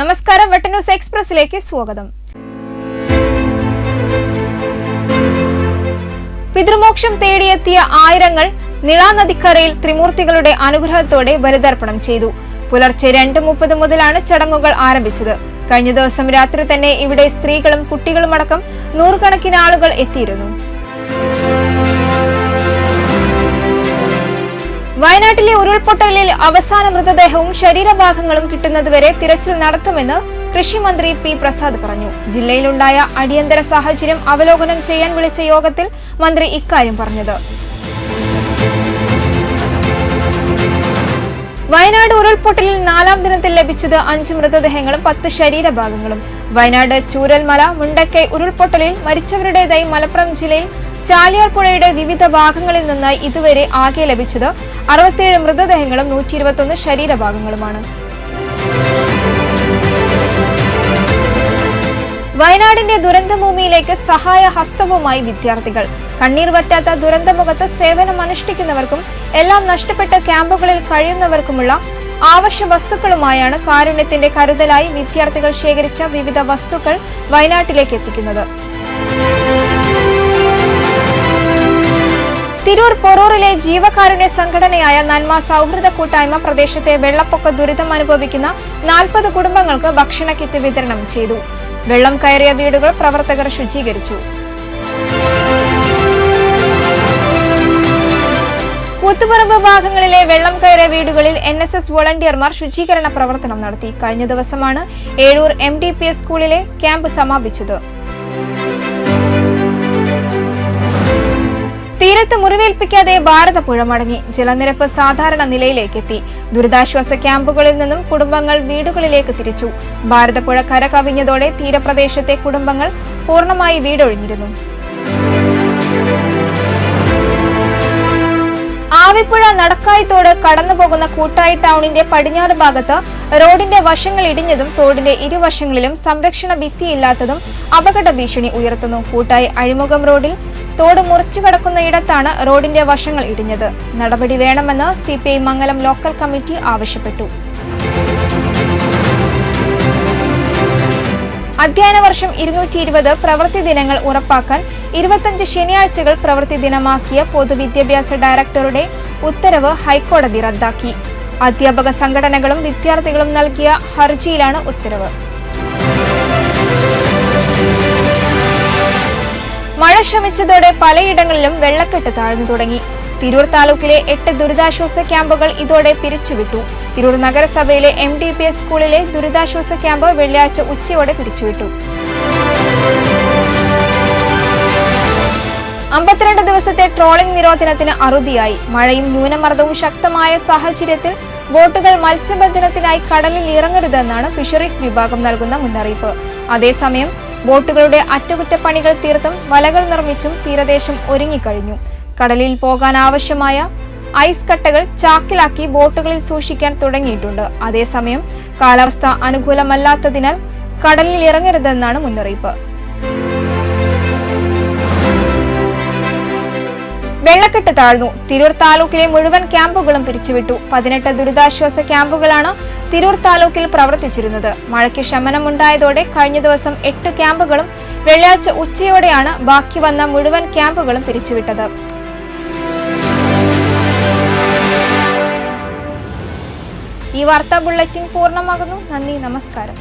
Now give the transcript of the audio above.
നമസ്കാരം, വെട്ടൻ ന്യൂസ് എക്സ്പ്രസിലേക്ക് സ്വാഗതം. പിതൃമോക്ഷം തേടിയെത്തിയ ആയിരങ്ങൾ നിളാനദിക്കരയിൽ ത്രിമൂർത്തികളുടെ അനുഗ്രഹത്തോടെ ബലിതർപ്പണം ചെയ്തു. പുലർച്ചെ 2:30 മുതലാണ് ചടങ്ങുകൾ ആരംഭിച്ചത്. കഴിഞ്ഞ ദിവസം രാത്രി തന്നെ ഇവിടെ സ്ത്രീകളും കുട്ടികളുമടക്കം നൂറുകണക്കിന് ആളുകൾ എത്തിയിരുന്നു. വയനാട്ടിലെ ഉരുൾപൊട്ടലിൽ അവസാന മൃതദേഹവും ശരീരഭാഗങ്ങളും കിട്ടുന്നതുവരെ തിരച്ചിൽ നടത്തുമെന്ന് കൃഷിമന്ത്രി പി പ്രസാദ് പറഞ്ഞു. ജില്ലയിലുണ്ടായ അടിയന്തര സാഹചര്യം അവലോകനം ചെയ്യാൻ വിളിച്ച യോഗത്തിൽ മന്ത്രി ഇക്കാര്യം പറഞ്ഞത്. വയനാട് ഉരുൾപൊട്ടലിൽ 4ാം ദിനത്തിൽ ലഭിച്ചത് 5 മൃതദേഹങ്ങളും 10 ശരീരഭാഗങ്ങളും. വയനാട് ചൂരൽമല മുണ്ടക്കൈ ഉരുൾപൊട്ടലിൽ മരിച്ചവരുടേതായി മലപ്പുറം ജില്ലയിൽ ചാലിയാർ പുഴയുടെ വിവിധ ഭാഗങ്ങളിൽ നിന്ന് ഇതുവരെ ആകെ ലഭിച്ചത് 67 മൃതദേഹങ്ങളും 121 ശരീരഭാഗങ്ങളുമാണ്. വയനാടിന്റെ ദുരന്തഭൂമിയിലേക്ക് സഹായ ഹസ്തവുമായി വിദ്യാർത്ഥികൾ. കണ്ണീർ വറ്റാത്ത ദുരന്തമുഖത്ത് സേവനമനുഷ്ഠിക്കുന്നവർക്കും എല്ലാം നഷ്ടപ്പെട്ട ക്യാമ്പുകളിൽ കഴിയുന്നവർക്കുമുള്ള ആവശ്യ വസ്തുക്കളുമായാണ് കാരുണ്യത്തിന്റെ കരുതലായി വിദ്യാർത്ഥികൾ ശേഖരിച്ച വിവിധ വസ്തുക്കൾ വയനാട്ടിലേക്ക് എത്തിക്കുന്നത്. തിരൂർ പൊറൂറിലെ ജീവകാരുണ്യ സംഘടനയായ നന്മ സൗഹൃദ കൂട്ടായ്മ പ്രദേശത്തെ വെള്ളപ്പൊക്ക ദുരിതം അനുഭവിക്കുന്ന 40 കുടുംബങ്ങൾക്ക് ഭക്ഷണ കിറ്റ് വിതരണം ചെയ്തു. വെള്ളം കയറിയ വീടുകൾ പ്രവർത്തകർ ശുചീകരിച്ചു. കൂത്തുപറമ്പ് ഭാഗങ്ങളിലെ വെള്ളം കയറിയ വീടുകളിൽ NSS വോളണ്ടിയർമാർ ശുചീകരണ പ്രവർത്തനം നടത്തി. കഴിഞ്ഞ ദിവസമാണ് ഏഴൂർ MDPS സ്കൂളിലെ ക്യാമ്പ് സമാപിച്ചത്. തീരത്ത് മുറിവേൽപ്പിക്കാതെ ഭാരതപ്പുഴ മടങ്ങി. ജലനിരപ്പ് സാധാരണ നിലയിലേക്കെത്തി. ദുരിതാശ്വാസ ക്യാമ്പുകളിൽ നിന്നും കുടുംബങ്ങൾ വീടുകളിലേക്ക് തിരിച്ചു. ഭാരതപ്പുഴ കര കവിഞ്ഞതോടെ തീരപ്രദേശത്തെ കുടുംബങ്ങൾ പൂർണ്ണമായി വീടൊഴിഞ്ഞിരുന്നു. ആവിപ്പുഴ നടക്കായിത്തോട് കടന്നുപോകുന്ന കൂട്ടായി ടൗണിന്റെ പടിഞ്ഞാറ് ഭാഗത്ത് റോഡിന്റെ വശങ്ങൾ ഇടിഞ്ഞതും തോടിന്റെ ഇരുവശങ്ങളിലും സംരക്ഷണ ഭിത്തിയില്ലാത്തതും അപകട ഭീഷണി ഉയർത്തുന്നു. കൂട്ടായി അഴിമുഖം റോഡിൽ തോട് മുറിച്ചു കടക്കുന്ന ഇടത്താണ് റോഡിന്റെ വശങ്ങൾ ഇടിഞ്ഞത്. നടപടി വേണമെന്ന് CPI മംഗലം ലോക്കൽ കമ്മിറ്റി ആവശ്യപ്പെട്ടു. അധ്യയന വർഷം 220 പ്രവൃത്തി ദിനങ്ങൾ ഉറപ്പാക്കാൻ 25 ശനിയാഴ്ചകൾ പ്രവൃത്തി ദിനമാക്കിയ പൊതുവിദ്യാഭ്യാസ ഡയറക്ടറുടെ ഉത്തരവ് ഹൈക്കോടതി റദ്ദാക്കി. അധ്യാപക സംഘടനകളും വിദ്യാർത്ഥികളും നൽകിയ ഹർജിയിലാണ് ഉത്തരവ്. മഴ ശമിച്ചതോടെ പലയിടങ്ങളിലും വെള്ളക്കെട്ട് താഴ്ന്നു തുടങ്ങി. തിരൂർ താലൂക്കിലെ 8 ദുരിതാശ്വാസ ക്യാമ്പുകൾ ഇതോടെ പിരിച്ചുവിട്ടു. തിരൂർ നഗരസഭയിലെ MDPS സ്കൂളിലെ ദുരിതാശ്വാസ ക്യാമ്പ് വെള്ളിയാഴ്ച ഉച്ചയോടെ പിരിച്ചുവിട്ടു. 52 ദിവസത്തെ ട്രോളിംഗ് നിരോധനത്തിന് അറുതിയായി. മഴയും ന്യൂനമർദ്ദവും ശക്തമായ സാഹചര്യത്തിൽ ബോട്ടുകൾ മത്സ്യബന്ധനത്തിനായി കടലിൽ ഇറങ്ങരുതെന്നാണ് ഫിഷറീസ് വിഭാഗം നൽകുന്ന മുന്നറിയിപ്പ്. അതേസമയം ബോട്ടുകളുടെ അറ്റകുറ്റപ്പണികൾ തീർത്തും വലകൾ നിർമ്മിച്ചും തീരദേശം ഒരുങ്ങിക്കഴിഞ്ഞു. കടലിൽ പോകാൻ ആവശ്യമായ ഐസ് കട്ടകൾ ചാക്കിലാക്കി ബോട്ടുകളിൽ സൂക്ഷിക്കാൻ തുടങ്ങിയിട്ടുണ്ട്. അതേസമയം കാലാവസ്ഥ അനുകൂലമല്ലാത്തതിനാൽ കടലിൽ ഇറങ്ങരുതെന്നാണ് മുന്നറിയിപ്പ്. വെള്ളക്കെട്ട് താഴ്ന്നു. തിരൂർ താലൂക്കിലെ മുഴുവൻ ക്യാമ്പുകളും പിരിച്ചുവിട്ടു. 18 ദുരിതാശ്വാസ ക്യാമ്പുകളാണ് തിരൂർ താലൂക്കിൽ പ്രവർത്തിച്ചിരുന്നത്. മഴയ്ക്ക് ശമനമുണ്ടായതോടെ കഴിഞ്ഞ ദിവസം 8 ക്യാമ്പുകളും വെള്ളിയാഴ്ച ഉച്ചയോടെയാണ് ബാക്കി വന്ന മുഴുവൻ ക്യാമ്പുകളും പിരിച്ചുവിട്ടത്. ഈ വാർത്താ ബുള്ളറ്റിൻ പൂർണ്ണമാകുന്നു. നന്ദി, നമസ്കാരം.